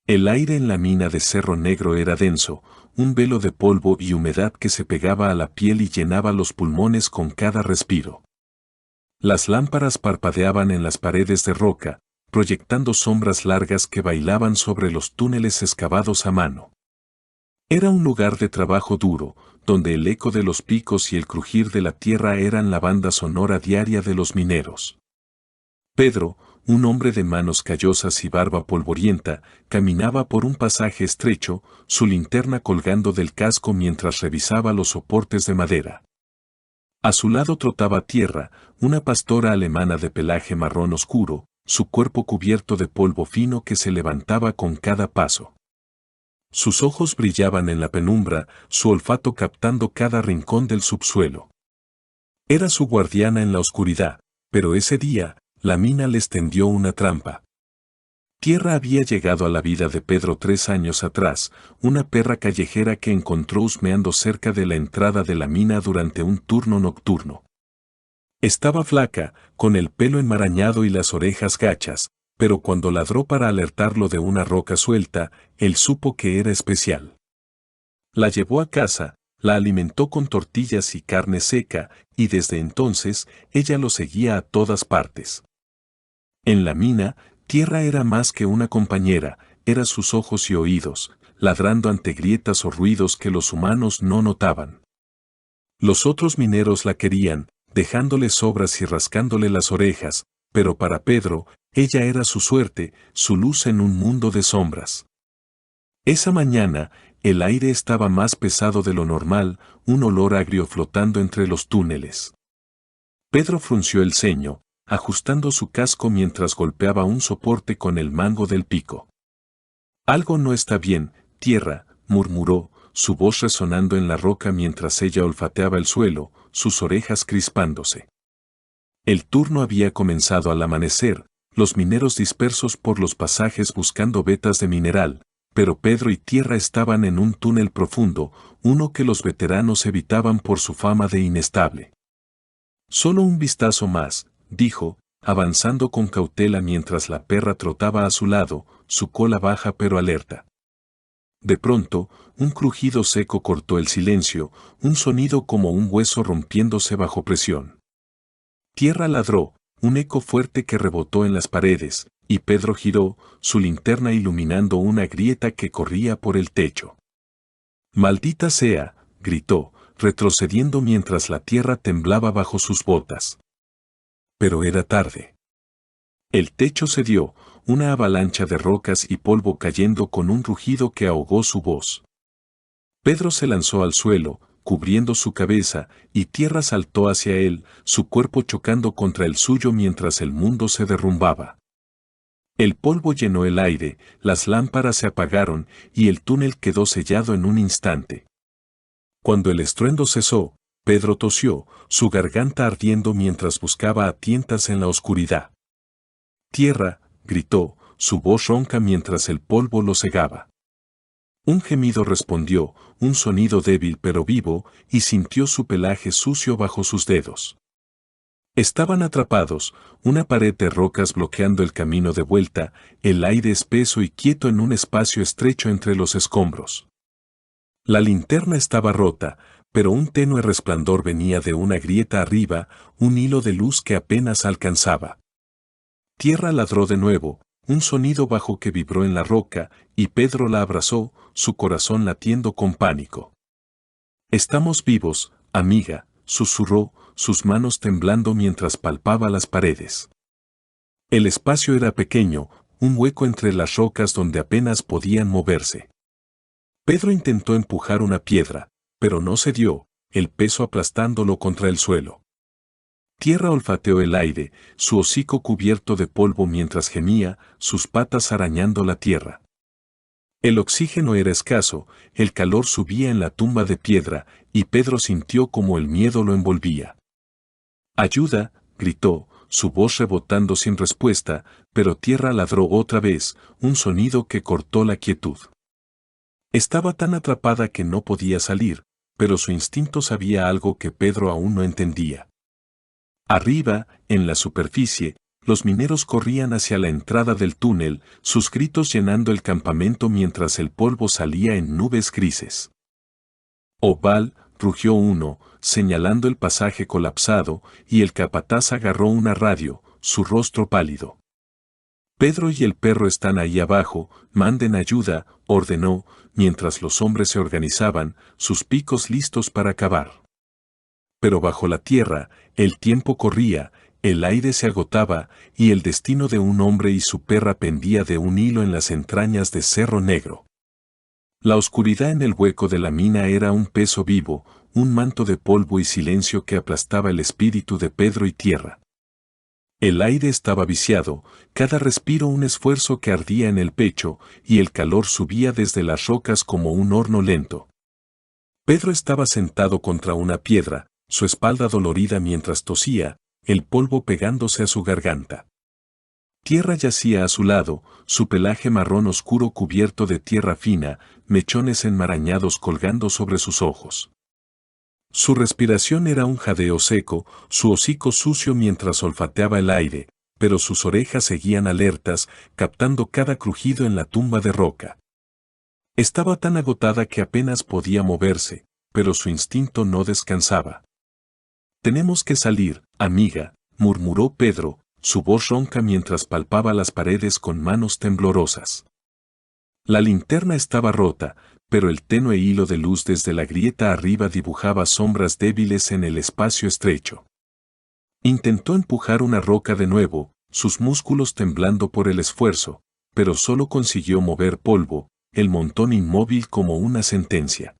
El aire en la mina de Cerro Negro era denso, un velo de polvo y humedad que se pegaba a la piel y llenaba los pulmones con cada respiro. Las lámparas parpadeaban en las paredes de roca, proyectando sombras largas que bailaban sobre los túneles excavados a mano. Era un lugar de trabajo duro, donde el eco de los picos y el crujir de la tierra eran la banda sonora diaria de los mineros. Pedro, un hombre de manos callosas y barba polvorienta, caminaba por un pasaje estrecho, su linterna colgando del casco mientras revisaba los soportes de madera. A su lado trotaba Tierra, una pastora alemana de pelaje marrón oscuro, su cuerpo cubierto de polvo fino que se levantaba con cada paso. Sus ojos brillaban en la penumbra, su olfato captando cada rincón del subsuelo. Era su guardiana en la oscuridad, pero ese día, la mina les tendió una trampa. Tierra había llegado a la vida de Pedro 3 años atrás, una perra callejera que encontró husmeando cerca de la entrada de la mina durante un turno nocturno. Estaba flaca, con el pelo enmarañado y las orejas gachas, pero cuando ladró para alertarlo de una roca suelta, él supo que era especial. La llevó a casa, la alimentó con tortillas y carne seca, y desde entonces, ella lo seguía a todas partes. En la mina, Tierra era más que una compañera, era sus ojos y oídos, ladrando ante grietas o ruidos que los humanos no notaban. Los otros mineros la querían, dejándole sobras y rascándole las orejas, pero para Pedro, ella era su suerte, su luz en un mundo de sombras. Esa mañana, el aire estaba más pesado de lo normal, un olor agrio flotando entre los túneles. Pedro frunció el ceño, ajustando su casco mientras golpeaba un soporte con el mango del pico. Algo no está bien, Tierra, murmuró, su voz resonando en la roca mientras ella olfateaba el suelo, sus orejas crispándose. El turno había comenzado al amanecer, los mineros dispersos por los pasajes buscando vetas de mineral, pero Pedro y Tierra estaban en un túnel profundo, uno que los veteranos evitaban por su fama de inestable. Solo un vistazo más, dijo, avanzando con cautela mientras la perra trotaba a su lado, su cola baja pero alerta. De pronto, un crujido seco cortó el silencio, un sonido como un hueso rompiéndose bajo presión. Tierra ladró, un eco fuerte que rebotó en las paredes, y Pedro giró, su linterna iluminando una grieta que corría por el techo. «¡Maldita sea!», gritó, retrocediendo mientras la tierra temblaba bajo sus botas. Pero era tarde. El techo cedió, una avalancha de rocas y polvo cayendo con un rugido que ahogó su voz. Pedro se lanzó al suelo, cubriendo su cabeza, y Tierra saltó hacia él, su cuerpo chocando contra el suyo mientras el mundo se derrumbaba. El polvo llenó el aire, las lámparas se apagaron y el túnel quedó sellado en un instante. Cuando el estruendo cesó, Pedro tosió, su garganta ardiendo mientras buscaba a tientas en la oscuridad. «Tierra», gritó, su voz ronca mientras el polvo lo cegaba. Un gemido respondió, un sonido débil pero vivo, y sintió su pelaje sucio bajo sus dedos. Estaban atrapados, una pared de rocas bloqueando el camino de vuelta, el aire espeso y quieto en un espacio estrecho entre los escombros. La linterna estaba rota, pero un tenue resplandor venía de una grieta arriba, un hilo de luz que apenas alcanzaba. Tierra ladró de nuevo, un sonido bajo que vibró en la roca, y Pedro la abrazó, su corazón latiendo con pánico. «Estamos vivos, amiga», susurró, sus manos temblando mientras palpaba las paredes. El espacio era pequeño, un hueco entre las rocas donde apenas podían moverse. Pedro intentó empujar una piedra, pero no cedió, el peso aplastándolo contra el suelo. Tierra olfateó el aire, su hocico cubierto de polvo mientras gemía, sus patas arañando la tierra. El oxígeno era escaso, el calor subía en la tumba de piedra, y Pedro sintió como el miedo lo envolvía. «¡Ayuda!», gritó, su voz rebotando sin respuesta, pero Tierra ladró otra vez, un sonido que cortó la quietud. Estaba tan atrapada que no podía salir, pero su instinto sabía algo que Pedro aún no entendía. Arriba, en la superficie, los mineros corrían hacia la entrada del túnel, sus gritos llenando el campamento mientras el polvo salía en nubes grises. «Oval», rugió uno, señalando el pasaje colapsado, y el capataz agarró una radio, su rostro pálido. «Pedro y el perro están ahí abajo, manden ayuda», ordenó, mientras los hombres se organizaban, sus picos listos para cavar. Pero bajo la tierra, el tiempo corría, el aire se agotaba, y el destino de un hombre y su perra pendía de un hilo en las entrañas de Cerro Negro. La oscuridad en el hueco de la mina era un peso vivo, un manto de polvo y silencio que aplastaba el espíritu de Pedro y Tierra. El aire estaba viciado, cada respiro un esfuerzo que ardía en el pecho, y el calor subía desde las rocas como un horno lento. Pedro estaba sentado contra una piedra, su espalda dolorida mientras tosía, el polvo pegándose a su garganta. Tierra yacía a su lado, su pelaje marrón oscuro cubierto de tierra fina, mechones enmarañados colgando sobre sus ojos. Su respiración era un jadeo seco, su hocico sucio mientras olfateaba el aire, pero sus orejas seguían alertas, captando cada crujido en la tumba de roca. Estaba tan agotada que apenas podía moverse, pero su instinto no descansaba. «Tenemos que salir, amiga», murmuró Pedro, su voz ronca mientras palpaba las paredes con manos temblorosas. La linterna estaba rota, pero el tenue hilo de luz desde la grieta arriba dibujaba sombras débiles en el espacio estrecho. Intentó empujar una roca de nuevo, sus músculos temblando por el esfuerzo, pero solo consiguió mover polvo, el montón inmóvil como una sentencia.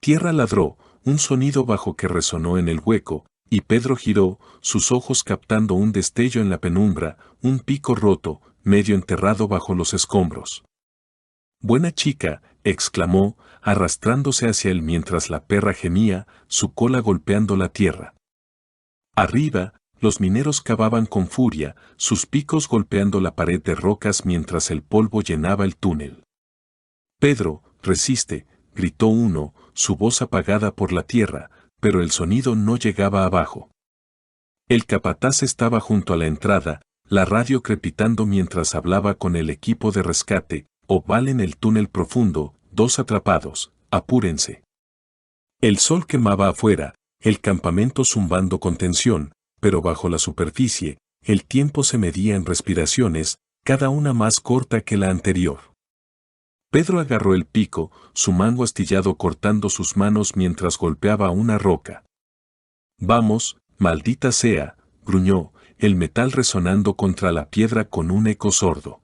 Tierra ladró, un sonido bajo que resonó en el hueco, y Pedro giró, sus ojos captando un destello en la penumbra, un pico roto, medio enterrado bajo los escombros. «Buena chica», exclamó, arrastrándose hacia él mientras la perra gemía, su cola golpeando la tierra. Arriba, los mineros cavaban con furia, sus picos golpeando la pared de rocas mientras el polvo llenaba el túnel. «Pedro, resiste», gritó uno, su voz apagada por la tierra, pero el sonido no llegaba abajo. El capataz estaba junto a la entrada, la radio crepitando mientras hablaba con el equipo de rescate. «Oval en el túnel profundo, 2 atrapados, apúrense». El sol quemaba afuera, el campamento zumbando con tensión, pero bajo la superficie, el tiempo se medía en respiraciones, cada una más corta que la anterior. Pedro agarró el pico, su mango astillado cortando sus manos mientras golpeaba una roca. «Vamos, maldita sea», gruñó, el metal resonando contra la piedra con un eco sordo.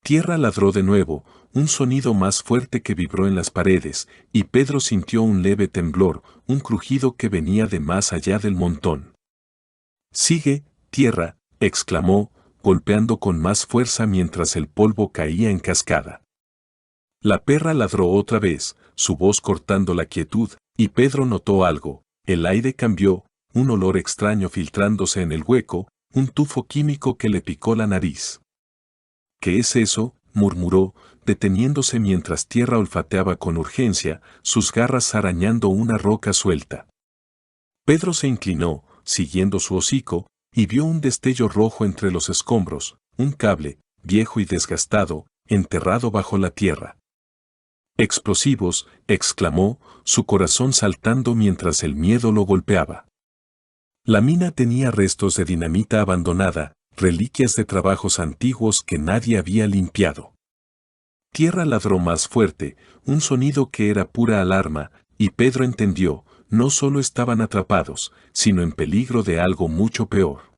Tierra ladró de nuevo, un sonido más fuerte que vibró en las paredes, y Pedro sintió un leve temblor, un crujido que venía de más allá del montón. «Sigue, Tierra», exclamó, golpeando con más fuerza mientras el polvo caía en cascada. La perra ladró otra vez, su voz cortando la quietud, y Pedro notó algo, el aire cambió, un olor extraño filtrándose en el hueco, un tufo químico que le picó la nariz. «¿Qué es eso?», murmuró, deteniéndose mientras Tierra olfateaba con urgencia, sus garras arañando una roca suelta. Pedro se inclinó, siguiendo su hocico, y vio un destello rojo entre los escombros, un cable, viejo y desgastado, enterrado bajo la tierra. «Explosivos», exclamó, su corazón saltando mientras el miedo lo golpeaba. La mina tenía restos de dinamita abandonada, reliquias de trabajos antiguos que nadie había limpiado. Tierra ladró más fuerte, un sonido que era pura alarma, y Pedro entendió, no solo estaban atrapados, sino en peligro de algo mucho peor.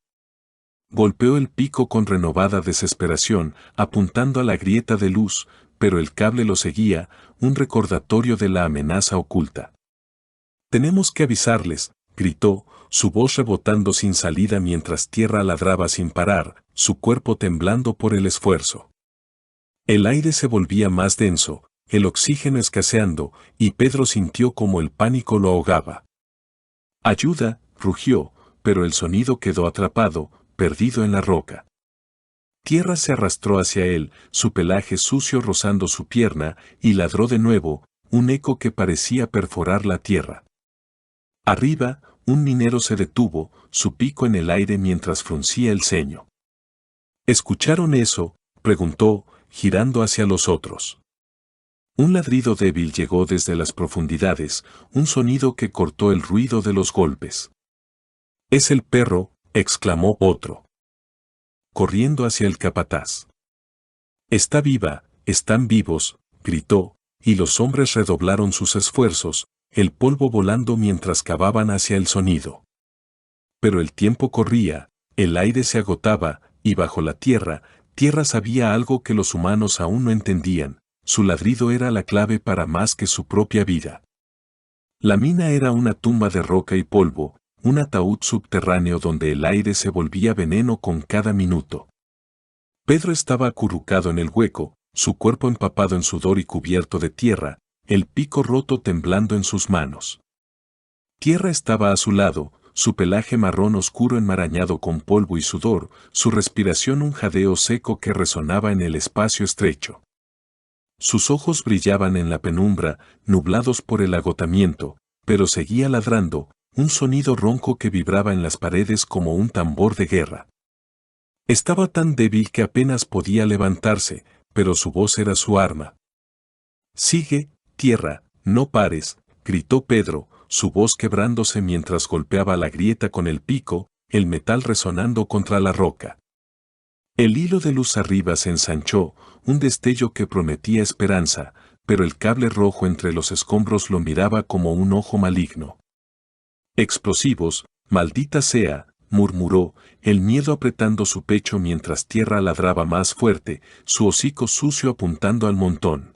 Golpeó el pico con renovada desesperación, apuntando a la grieta de luz, pero el cable lo seguía, un recordatorio de la amenaza oculta. «Tenemos que avisarles», gritó, su voz rebotando sin salida mientras Tierra ladraba sin parar, su cuerpo temblando por el esfuerzo. El aire se volvía más denso, el oxígeno escaseando, y Pedro sintió como el pánico lo ahogaba. «Ayuda», rugió, pero el sonido quedó atrapado, perdido en la roca. Tierra se arrastró hacia él, su pelaje sucio rozando su pierna, y ladró de nuevo, un eco que parecía perforar la tierra. Arriba, un minero se detuvo, su pico en el aire mientras fruncía el ceño. ¿Escucharon eso?, preguntó, girando hacia los otros. Un ladrido débil llegó desde las profundidades, un sonido que cortó el ruido de los golpes. «Es el perro», exclamó otro, corriendo hacia el capataz. «Está viva, están vivos», gritó, y los hombres redoblaron sus esfuerzos, el polvo volando mientras cavaban hacia el sonido. Pero el tiempo corría, el aire se agotaba, y bajo la tierra sabía algo que los humanos aún no entendían: su ladrido era la clave para más que su propia vida. La mina era una tumba de roca y polvo, un ataúd subterráneo donde el aire se volvía veneno con cada minuto. Pedro estaba acurrucado en el hueco, su cuerpo empapado en sudor y cubierto de tierra, el pico roto temblando en sus manos. Tierra estaba a su lado, su pelaje marrón oscuro enmarañado con polvo y sudor, su respiración un jadeo seco que resonaba en el espacio estrecho. Sus ojos brillaban en la penumbra, nublados por el agotamiento, pero seguía ladrando, un sonido ronco que vibraba en las paredes como un tambor de guerra. Estaba tan débil que apenas podía levantarse, pero su voz era su arma. «Sigue, tierra, no pares», gritó Pedro, su voz quebrándose mientras golpeaba la grieta con el pico, el metal resonando contra la roca. El hilo de luz arriba se ensanchó, un destello que prometía esperanza, pero el cable rojo entre los escombros lo miraba como un ojo maligno. «Explosivos, maldita sea», murmuró, el miedo apretando su pecho mientras tierra ladraba más fuerte, su hocico sucio apuntando al montón.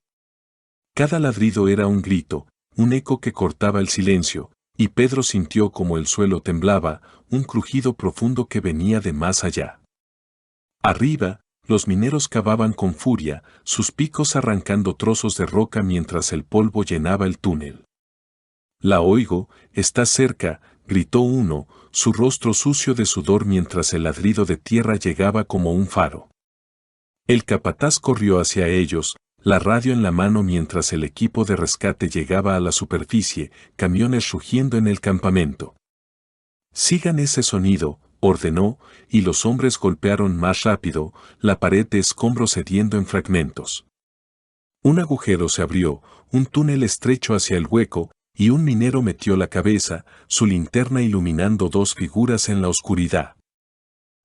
Cada ladrido era un grito, un eco que cortaba el silencio, y Pedro sintió como el suelo temblaba, un crujido profundo que venía de más allá. Arriba, los mineros cavaban con furia, sus picos arrancando trozos de roca mientras el polvo llenaba el túnel. «La oigo, está cerca», gritó uno, su rostro sucio de sudor mientras el ladrido de tierra llegaba como un faro. El capataz corrió hacia ellos, la radio en la mano mientras el equipo de rescate llegaba a la superficie, camiones rugiendo en el campamento. «Sigan ese sonido», ordenó, y los hombres golpearon más rápido, la pared de escombros cediendo en fragmentos. Un agujero se abrió, un túnel estrecho hacia el hueco, y un minero metió la cabeza, su linterna iluminando dos figuras en la oscuridad.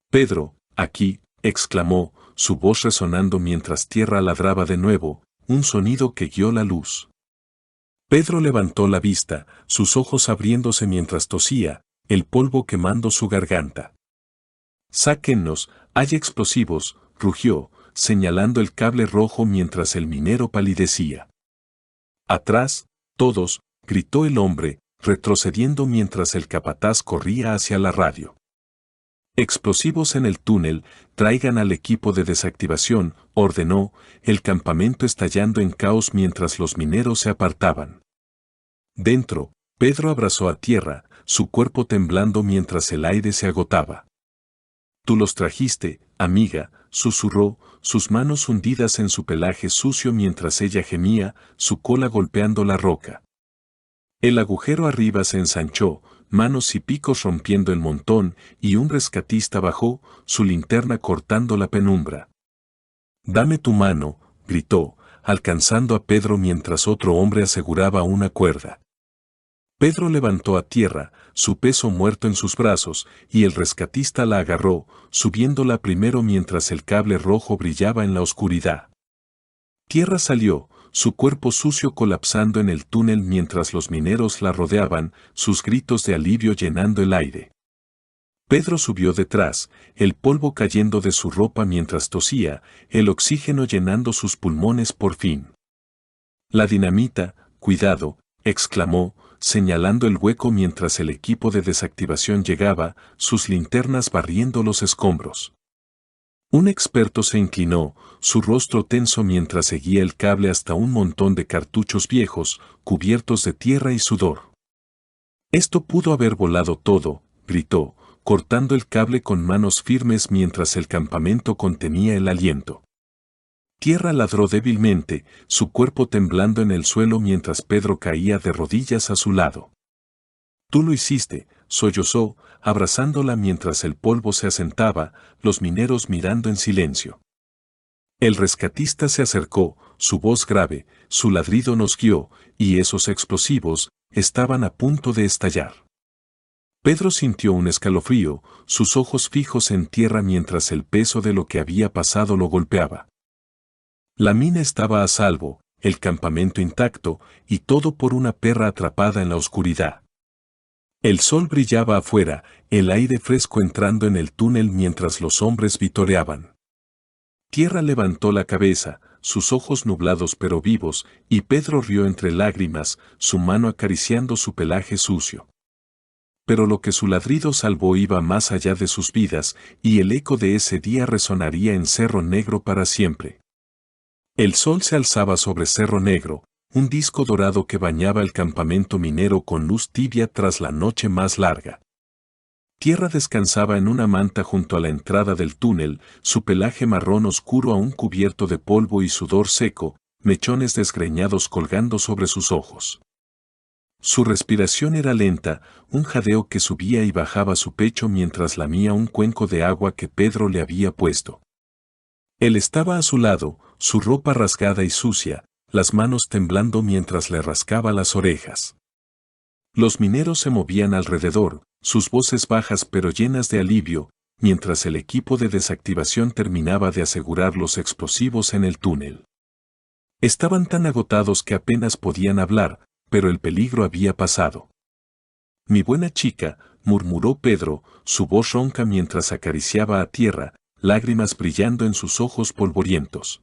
«Pedro, aquí», exclamó, su voz resonando mientras tierra ladraba de nuevo, un sonido que guió la luz. Pedro levantó la vista, sus ojos abriéndose mientras tosía, el polvo quemando su garganta. «Sáquennos, hay explosivos», rugió, señalando el cable rojo mientras el minero palidecía. «Atrás, todos», gritó el hombre, retrocediendo mientras el capataz corría hacia la radio. «Explosivos en el túnel, traigan al equipo de desactivación», ordenó, el campamento estallando en caos mientras los mineros se apartaban. Dentro, Pedro abrazó a tierra, su cuerpo temblando mientras el aire se agotaba. «Tú los trajiste, amiga», susurró, sus manos hundidas en su pelaje sucio mientras ella gemía, su cola golpeando la roca. El agujero arriba se ensanchó, manos y picos rompiendo el montón, y un rescatista bajó, su linterna cortando la penumbra. «Dame tu mano», gritó, alcanzando a Pedro mientras otro hombre aseguraba una cuerda. Pedro levantó a tierra, su peso muerto en sus brazos, y el rescatista la agarró, subiéndola primero mientras el cable rojo brillaba en la oscuridad. Tierra salió, su cuerpo sucio colapsando en el túnel mientras los mineros la rodeaban, sus gritos de alivio llenando el aire. Pedro subió detrás, el polvo cayendo de su ropa mientras tosía, el oxígeno llenando sus pulmones por fin. «La dinamita, cuidado», exclamó, señalando el hueco mientras el equipo de desactivación llegaba, sus linternas barriendo los escombros. Un experto se inclinó, su rostro tenso mientras seguía el cable hasta un montón de cartuchos viejos, cubiertos de tierra y sudor. «Esto pudo haber volado todo», gritó, cortando el cable con manos firmes mientras el campamento contenía el aliento. Tierra ladró débilmente, su cuerpo temblando en el suelo mientras Pedro caía de rodillas a su lado. «Tú lo hiciste», sollozó, abrazándola mientras el polvo se asentaba, los mineros mirando en silencio. El rescatista se acercó, su voz grave, su ladrido nos guió, y esos explosivos estaban a punto de estallar. Pedro sintió un escalofrío, sus ojos fijos en tierra mientras el peso de lo que había pasado lo golpeaba. La mina estaba a salvo, el campamento intacto, y todo por una perra atrapada en la oscuridad. El sol brillaba afuera, el aire fresco entrando en el túnel mientras los hombres vitoreaban. Tierra levantó la cabeza, sus ojos nublados pero vivos, y Pedro rió entre lágrimas, su mano acariciando su pelaje sucio. Pero lo que su ladrido salvó iba más allá de sus vidas, y el eco de ese día resonaría en Cerro Negro para siempre. El sol se alzaba sobre Cerro Negro, un disco dorado que bañaba el campamento minero con luz tibia tras la noche más larga. Tierra descansaba en una manta junto a la entrada del túnel, su pelaje marrón oscuro aún cubierto de polvo y sudor seco, mechones desgreñados colgando sobre sus ojos. Su respiración era lenta, un jadeo que subía y bajaba su pecho mientras lamía un cuenco de agua que Pedro le había puesto. Él estaba a su lado, su ropa rasgada y sucia, las manos temblando mientras le rascaba las orejas. Los mineros se movían alrededor, sus voces bajas pero llenas de alivio, mientras el equipo de desactivación terminaba de asegurar los explosivos en el túnel. Estaban tan agotados que apenas podían hablar, pero el peligro había pasado. «Mi buena chica», murmuró Pedro, su voz ronca mientras acariciaba a tierra, lágrimas brillando en sus ojos polvorientos.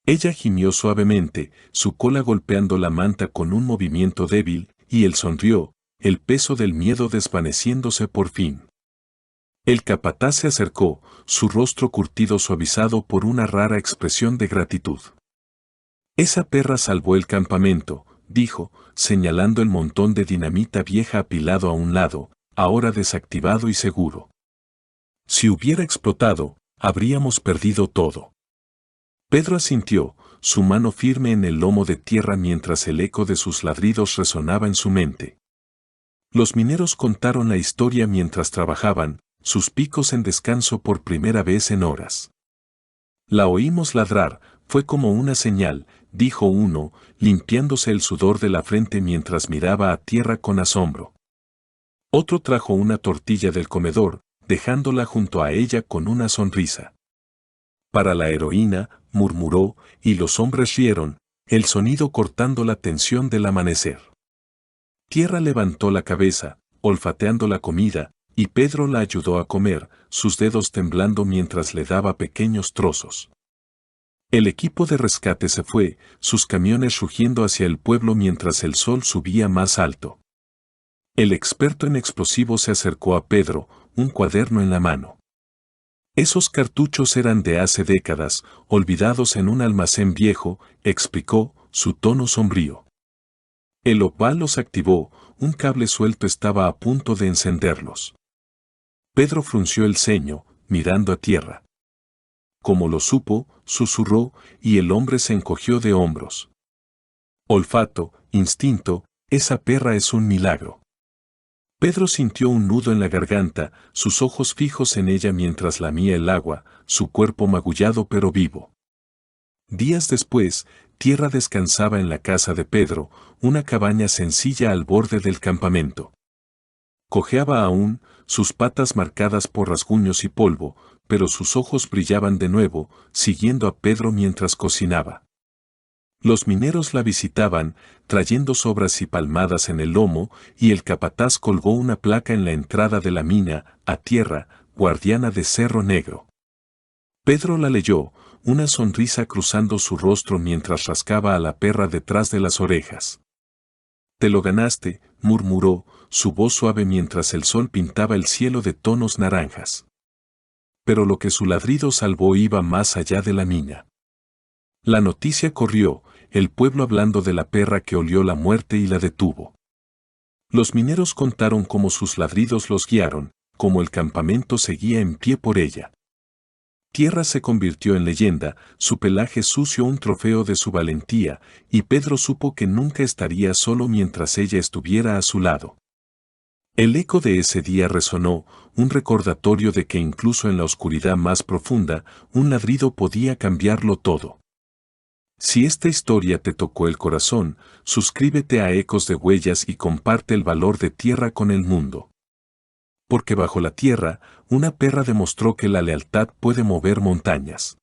Ella gimió suavemente, su cola golpeando la manta con un movimiento débil, y él sonrió, el peso del miedo desvaneciéndose por fin. El capataz se acercó, su rostro curtido suavizado por una rara expresión de gratitud. «Esa perra salvó el campamento», dijo, señalando el montón de dinamita vieja apilado a un lado, ahora desactivado y seguro. «Si hubiera explotado, habríamos perdido todo». Pedro asintió, su mano firme en el lomo de tierra mientras el eco de sus ladridos resonaba en su mente. Los mineros contaron la historia mientras trabajaban, sus picos en descanso por primera vez en horas. «La oímos ladrar, fue como una señal», dijo uno, limpiándose el sudor de la frente mientras miraba a tierra con asombro. Otro trajo una tortilla del comedor, dejándola junto a ella con una sonrisa. «Para la heroína», murmuró, y los hombres rieron, el sonido cortando la tensión del amanecer. Tierra levantó la cabeza, olfateando la comida, y Pedro la ayudó a comer, sus dedos temblando mientras le daba pequeños trozos. El equipo de rescate se fue, sus camiones rugiendo hacia el pueblo mientras el sol subía más alto. El experto en explosivos se acercó a Pedro, un cuaderno en la mano. «Esos cartuchos eran de hace décadas, olvidados en un almacén viejo», explicó, su tono sombrío. El opal los activó, un cable suelto estaba a punto de encenderlos. Pedro frunció el ceño, mirando a tierra. «¿Cómo lo supo?», susurró, y el hombre se encogió de hombros. «Olfato, instinto, esa perra es un milagro». Pedro sintió un nudo en la garganta, sus ojos fijos en ella mientras lamía el agua, su cuerpo magullado pero vivo. Días después, Tierra descansaba en la casa de Pedro, una cabaña sencilla al borde del campamento. Cojeaba aún, sus patas marcadas por rasguños y polvo, pero sus ojos brillaban de nuevo, siguiendo a Pedro mientras cocinaba. Los mineros la visitaban, trayendo sobras y palmadas en el lomo, y el capataz colgó una placa en la entrada de la mina, a Tierra, guardiana de Cerro Negro. Pedro la leyó, una sonrisa cruzando su rostro mientras rascaba a la perra detrás de las orejas. «Te lo ganaste», murmuró, su voz suave mientras el sol pintaba el cielo de tonos naranjas. Pero lo que su ladrido salvó iba más allá de la mina. La noticia corrió, el pueblo hablando de la perra que olió la muerte y la detuvo. Los mineros contaron cómo sus ladridos los guiaron, cómo el campamento seguía en pie por ella. Tierra se convirtió en leyenda, su pelaje sucio un trofeo de su valentía, y Pedro supo que nunca estaría solo mientras ella estuviera a su lado. El eco de ese día resonó, un recordatorio de que incluso en la oscuridad más profunda, un ladrido podía cambiarlo todo. Si esta historia te tocó el corazón, suscríbete a Ecos de Huellas y comparte el valor de tierra con el mundo. Porque bajo la tierra, una perra demostró que la lealtad puede mover montañas.